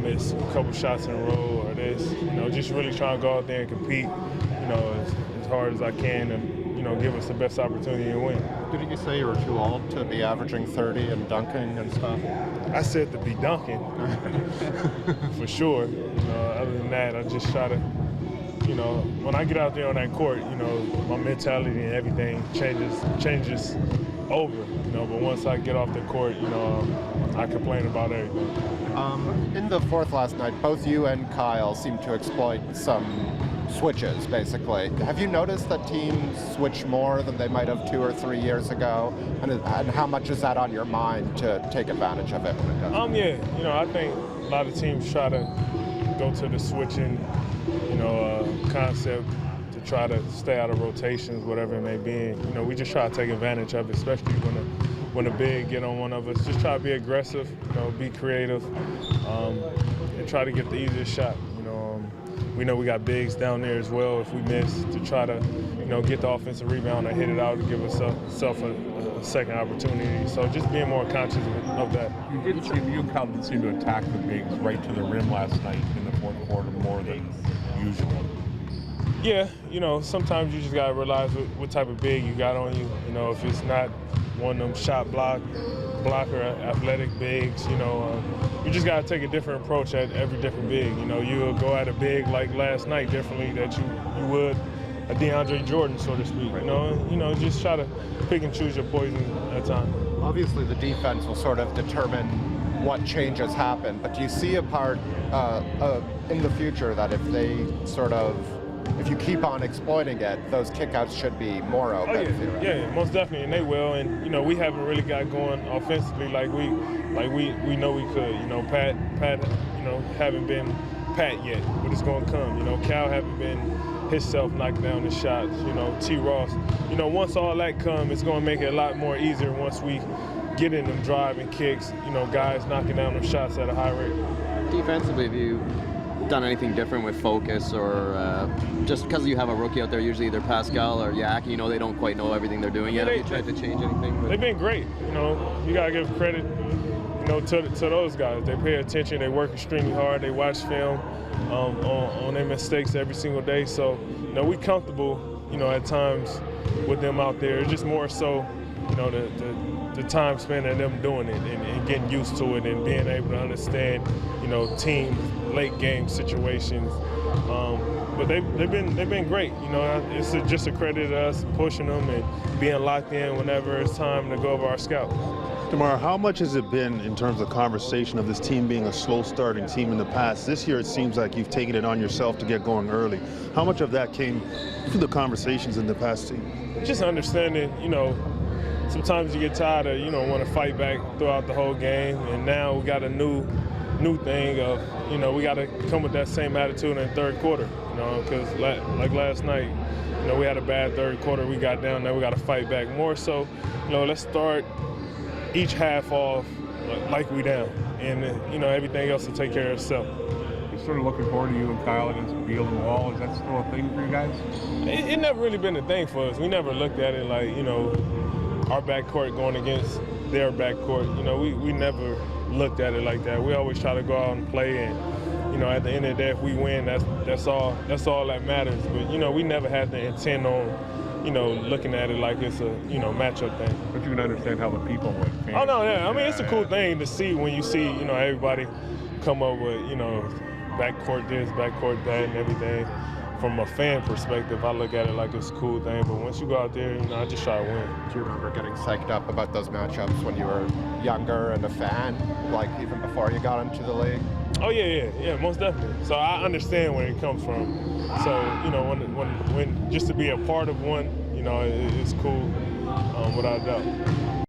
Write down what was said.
miss a couple shots in a row or this. Just really trying to go out there and compete, as hard as I can and, give us the best opportunity to win. Didn't you say you were too old to be averaging 30 and dunking and stuff? I said to be dunking, for sure. Other than that, I just try to, when I get out there on that court, my mentality and everything changes over, but once I get off the court, I complain about everything. In the fourth last night, both you and Kyle seemed to exploit some switches, basically. Have you noticed that teams switch more than they might have 2 or 3 years ago? And how much is that on your mind to take advantage of it when it does? Yeah, I think a lot of teams try to go to the switching, concept to try to stay out of rotations, whatever it may be. And, we just try to take advantage of it, especially when a big get on one of us. Just try to be aggressive, be creative, and try to get the easiest shot. We know we got bigs down there as well if we miss, to try to, get the offensive rebound and hit it out and give ourselves a second opportunity. So just being more conscious of that. You and Kyle did seem to attack the bigs right to the rim last night in the fourth quarter more than usual. Yeah, sometimes you just got to realize what type of big you got on you. If it's not one of them shot blocker, athletic bigs, you just got to take a different approach at every different big. You'll go at a big like last night differently that you would a DeAndre Jordan, so to speak. Just try to pick and choose your poison at times. Obviously, the defense will sort of determine what changes happen, but do you see a part in the future that if you keep on exploiting it, those kickouts should be more open? Oh, yeah, most definitely, and they will. And we haven't really got going offensively like we know we could. Pat, haven't been Pat yet, but it's gonna come. Cal haven't been himself knocking down the shots. T. Ross. Once all that comes, it's gonna make it a lot more easier once we get in them driving kicks. Guys knocking down them shots at a high rate. Defensively, have you done anything different with focus, or just because you have a rookie out there, usually either Pascal or Yak, they don't quite know everything they're doing yet? Have you tried to change anything? They've been great. You gotta give credit, to those guys. They pay attention. They work extremely hard. They watch film on their mistakes every single day. So, we comfortable, at times with them out there. It's just more so, the time spent and them doing it and getting used to it and being able to understand, team late game situations. But they've been great. It's just a credit to us pushing them and being locked in whenever it's time to go over our scout. DeMar, how much has it been in terms of conversation of this team being a slow starting team in the past? This year it seems like you've taken it on yourself to get going early. How much of that came through the conversations in the past team? Just understanding, sometimes you get tired of, want to fight back throughout the whole game, and now we got a new thing of, we got to come with that same attitude in the third quarter, because like last night, we had a bad third quarter. We got down there, we got to fight back more. So, let's start each half off like we down, and everything else will take care of itself. You're sort of looking forward to you and Kyle against Beal and Wall. Is that still a thing for you guys? It never really been a thing for us. We never looked at it like, our backcourt going against their backcourt. We never looked at it like that. We always try to go out and play, and at the end of the day, if we win, that's all that matters. But we never had the intent on looking at it like it's a matchup thing. But you can understand how the people would. Oh no, yeah. I mean, it's a cool thing to see when you see everybody come up with backcourt this, backcourt that, and everything. From a fan perspective, I look at it like it's a cool thing. But once you go out there, I just try to win. Do you remember getting psyched up about those matchups when you were younger and a fan, like even before you got into the league? Oh yeah, most definitely. So I understand where it comes from. So when just to be a part of one, it's cool, without a doubt.